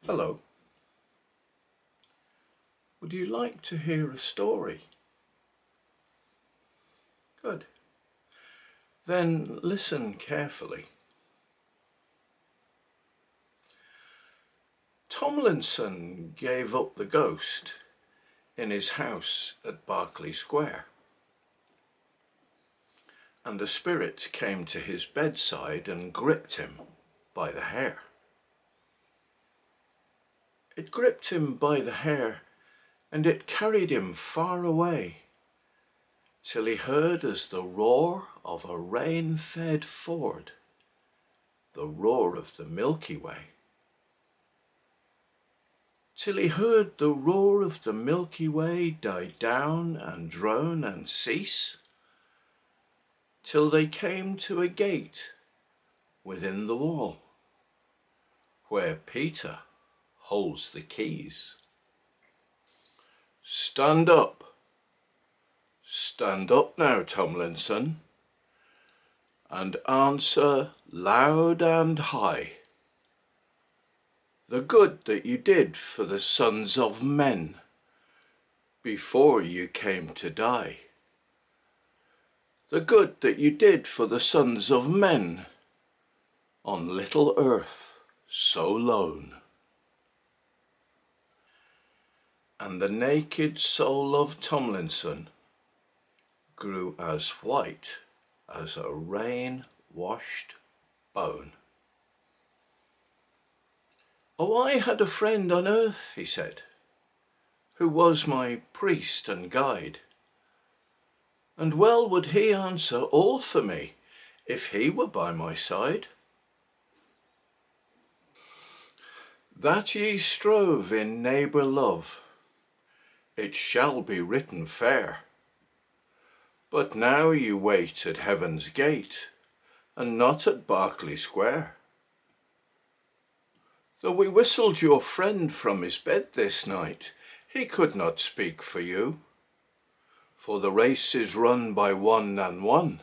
Hello. Would you like to hear a story? Good. Then listen carefully. Tomlinson gave up the ghost in his house at Berkeley Square, and the spirit came to his bedside and gripped him by the hair. It gripped him by the hair, and it carried him far away, till he heard as the roar of a rain-fed ford, the roar of the Milky Way. Till he heard the roar of the Milky Way die down and drone and cease, till they came to a gate within the wall, where Peter holds the keys. Stand up now, Tomlinson, and answer loud and high the good that you did for the sons of men before you came to die. The good that you did for the sons of men on little earth so lone. And the naked soul of Tomlinson grew as white as a rain-washed bone. Oh, I had a friend on earth, he said, who was my priest and guide, and well would he answer all for me if he were by my side. That ye strove in neighbour love, it shall be written fair, but now you wait at heaven's gate, and not at Berkeley Square. Though we whistled your friend from his bed this night, he could not speak for you, for the race is run by one and one,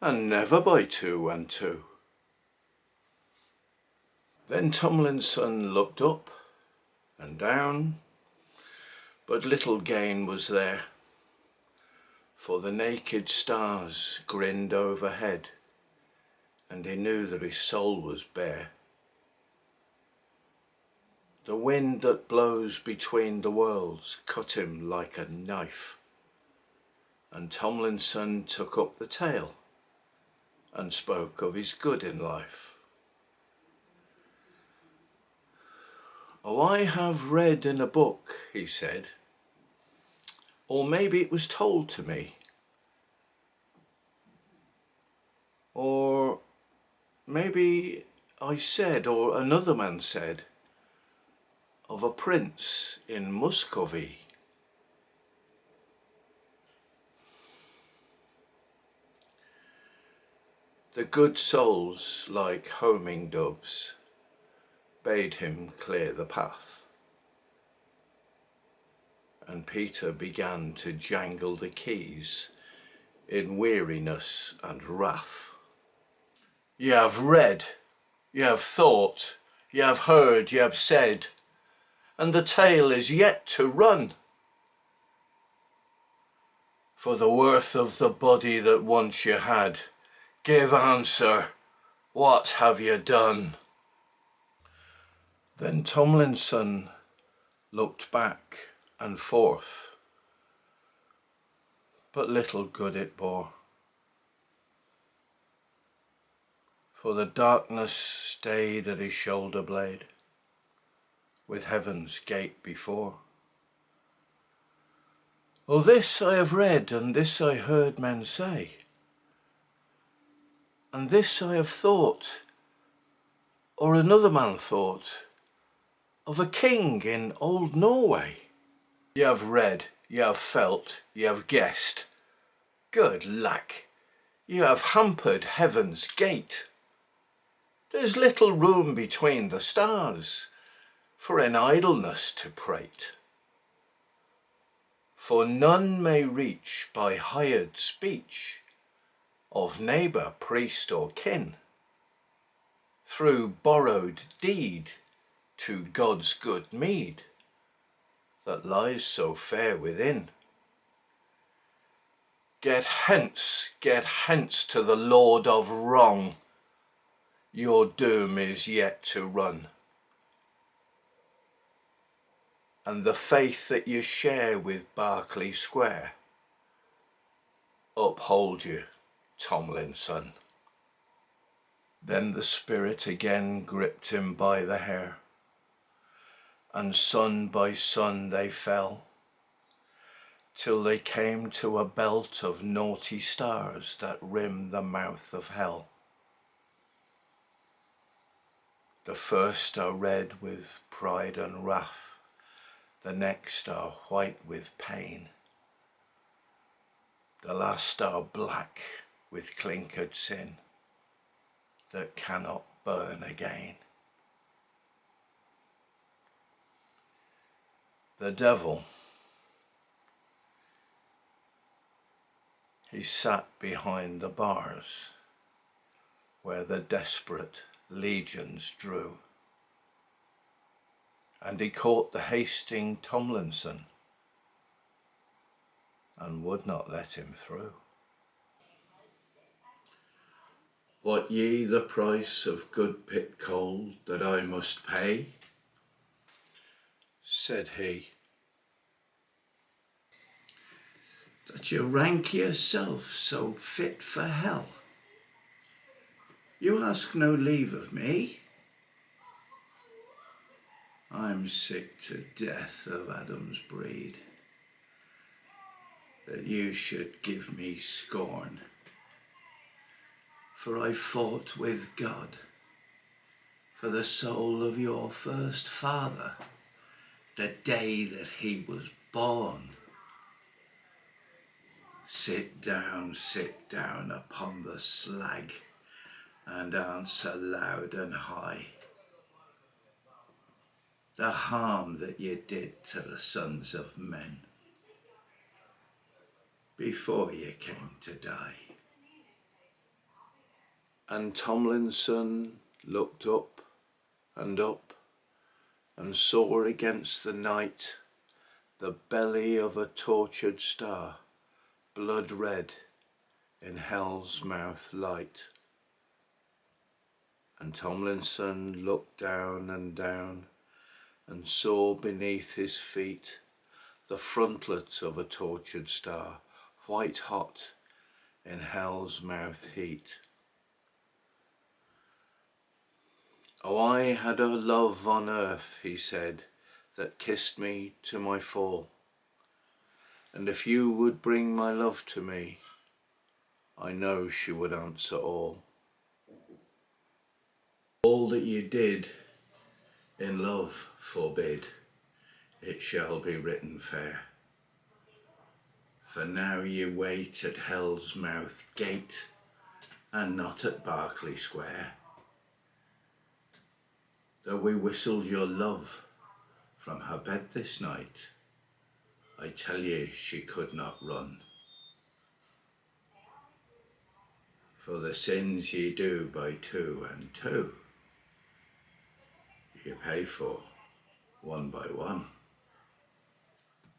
and never by two and two. Then Tomlinson looked up and down, but little gain was there, for the naked stars grinned overhead, and he knew that his soul was bare. The wind that blows between the worlds cut him like a knife, and Tomlinson took up the tale and spoke of his good in life. Oh, I have read in a book, he said, or maybe it was told to me, or maybe I said, or another man said, of a prince in Muscovy. The good souls, like homing doves, bade him clear the path, and Peter began to jangle the keys in weariness and wrath. Ye have read, ye have thought, ye have heard, ye have said, and the tale is yet to run. For the worth of the body that once you had, give answer, what have you done? Then Tomlinson looked back and forth, but little good it bore, for the darkness stayed at his shoulder blade, with heaven's gate before. Oh, this I have read, and this I heard men say, and this I have thought, or another man thought, of a king in old Norway. Ye have read, ye have felt, ye have guessed. Good lack, ye have hampered heaven's gate. There's little room between the stars for in idleness to prate. For none may reach by hired speech of neighbour, priest or kin, through borrowed deed to God's good meed that lies so fair within. Get hence to the Lord of wrong, your doom is yet to run. And the faith that you share with Berkeley Square uphold you, Tomlinson. Then the spirit again gripped him by the hair, and son by son they fell, till they came to a belt of naughty stars that rim the mouth of hell. The first are red with pride and wrath, the next are white with pain, the last are black with clinkered sin that cannot burn again. The devil, he sat behind the bars where the desperate legions drew, and he caught the hasting Tomlinson and would not let him through. What ye the price of good pit coal that I must pay? Said he, that you rank yourself so fit for hell. You ask no leave of me. I'm sick to death of Adam's breed, that you should give me scorn. For I fought with God for the soul of your first father, the day that he was born. Sit down upon the slag, and answer loud and high the harm that you did to the sons of men before you came to die. And Tomlinson looked up and saw against the night the belly of a tortured star, blood red in hell's mouth light. And Tomlinson looked down and saw beneath his feet the frontlet of a tortured star, white hot in hell's mouth heat. Oh, I had a love on earth, he said, that kissed me to my fall, and if you would bring my love to me, I know she would answer all. All that you did in love forbid, it shall be written fair. For now you wait at hell's mouth gate, and not at Berkeley Square. Though we whistled your love from her bed this night, I tell you she could not run. For the sins ye do by two and two, you pay for one by one.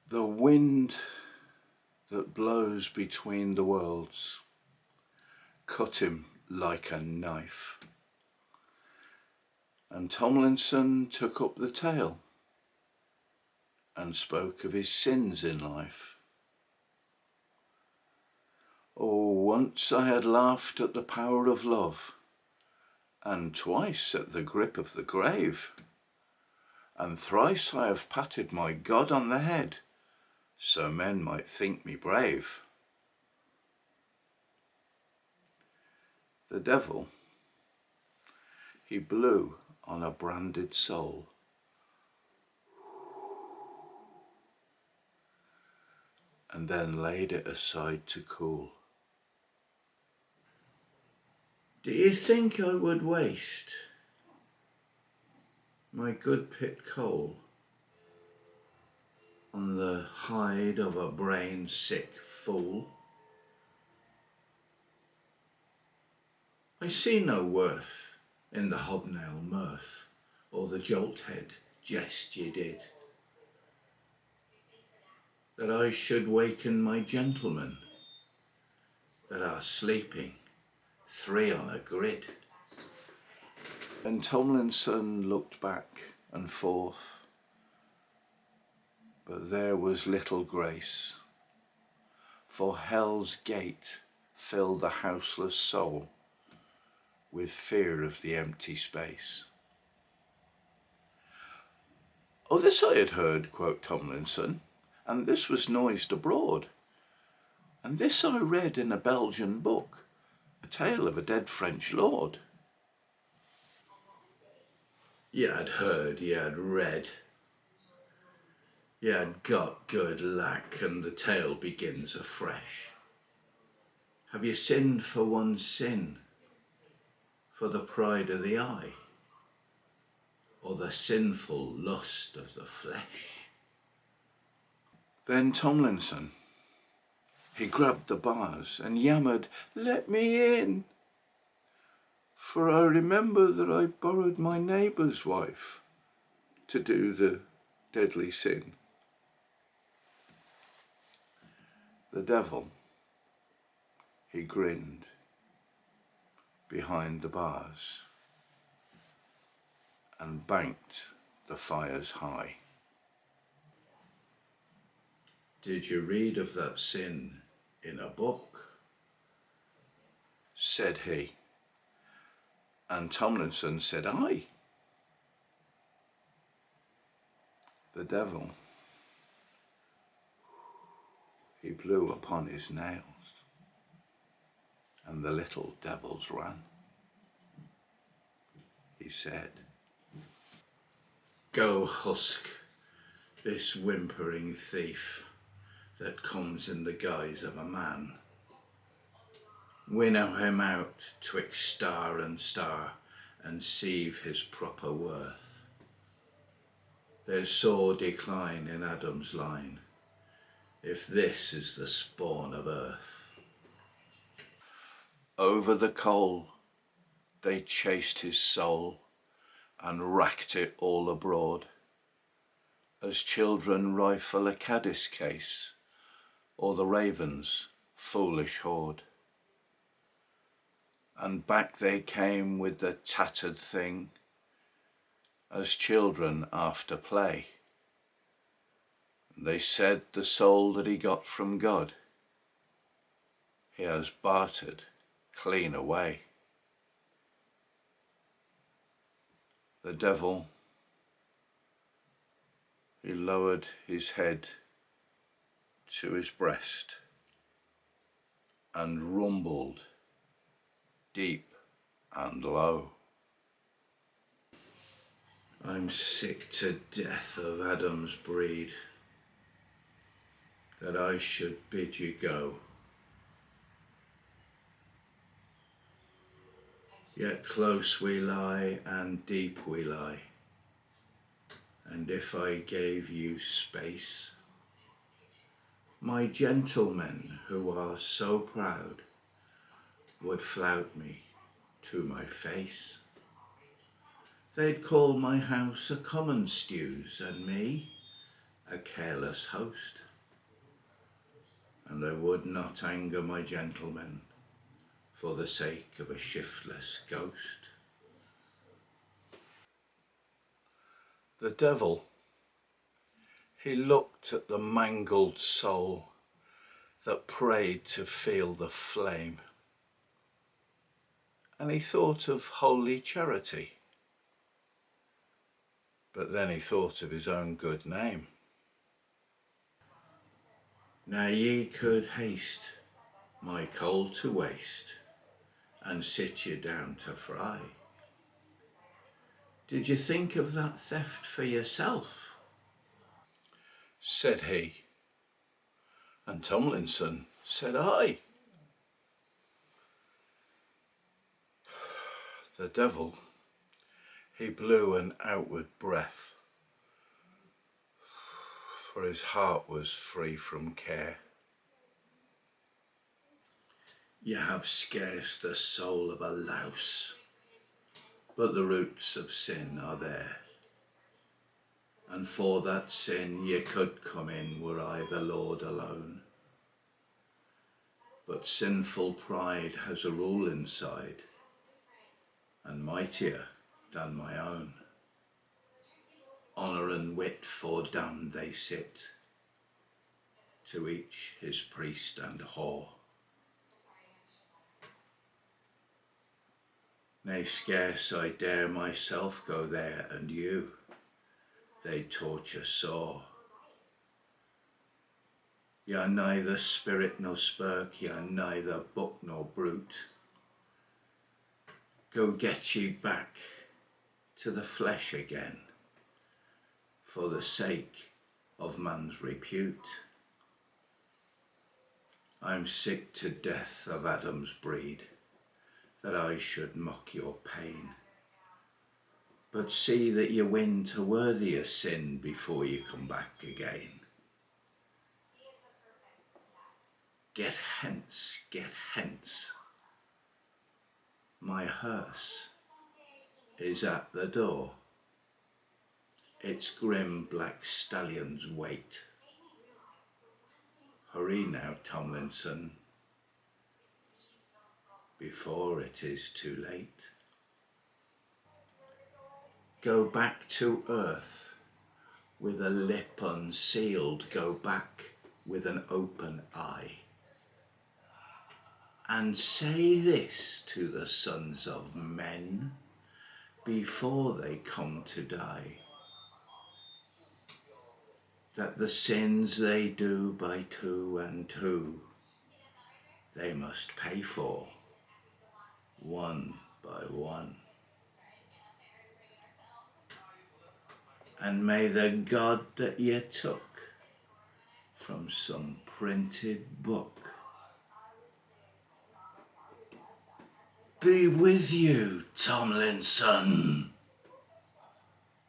The wind that blows between the worlds cut him like a knife, and Tomlinson took up the tale and spoke of his sins in life. Oh, once I had laughed at the power of love, and twice at the grip of the grave, and thrice I have patted my God on the head, so men might think me brave. The devil, he blew on a branded soul, and then laid it aside to cool. Do you think I would waste my good pit coal on the hide of a brain sick fool? I see no worth in the hobnail mirth or the jolthead jest ye did, that I should waken my gentlemen that are sleeping, 3 on a grid. And Tomlinson looked back and forth, but there was little grace, for hell's gate filled the houseless soul with fear of the empty space. "Oh, this I had heard," quoth Tomlinson, "and this was noised abroad, and this I read in a Belgian book, a tale of a dead French lord." Ye had heard, ye had read, ye had got good lack, and the tale begins afresh. Have ye sinned for one sin, for the pride of the eye, or the sinful lust of the flesh? Then Tomlinson, he grabbed the bars and yammered, "Let me in, for I remember that I borrowed my neighbour's wife to do the deadly sin." The devil, he grinned behind the bars and banked the fires high. "Did you read of that sin in a book?" said he. And Tomlinson said, "Aye." The devil, he blew upon his nails, and the little devils ran. He said, "Go husk this whimpering thief that comes in the guise of a man. Winnow him out twixt star and star, and sieve his proper worth. There's sore decline in Adam's line, if this is the spawn of earth." Over the coal they chased his soul, and racked it all abroad, as children rifle a caddis case, or the raven's foolish hoard. And back they came with the tattered thing, as children after play. They said the soul that he got from God, he has bartered clean away. The devil, he lowered his head to his breast and rumbled deep and low, "I'm sick to death of Adam's breed, that I should bid you go. Yet close we lie and deep we lie, and if I gave you space, my gentlemen who are so proud would flout me to my face. They'd call my house a common stews, and me a careless host, and I would not anger my gentlemen for the sake of a shiftless ghost." The devil, he looked at the mangled soul that prayed to feel the flame, and he thought of holy charity, but then he thought of his own good name. "Now ye could haste my coal to waste, and sit ye down to fry. Did you think of that theft for yourself?" said he. And Tomlinson said, "Aye." The devil, he blew an outward breath, for his heart was free from care. "You have scarce the soul of a louse, but the roots of sin are there. And for that sin ye could come in were I the Lord alone. But sinful pride has a rule inside, and mightier than my own. Honour and wit for damned they sit, to each his priest and whore. Nay, scarce I dare myself go there, and you they torture sore. Ye are neither spirit nor spurk, ye are neither buck nor brute. Go get ye back to the flesh again, for the sake of man's repute. I'm sick to death of Adam's breed, that I should mock your pain. But see that ye win to worthier sin before ye come back again. Get hence, my hearse is at the door, its grim black stallions wait. Hurry now, Tomlinson, before it is too late. Go back to earth with a lip unsealed, go back with an open eye, and say this to the sons of men before they come to die, that the sins they do by two and two they must pay for, one by one. And may the God that ye took from some printed book be with you, Tomlinson.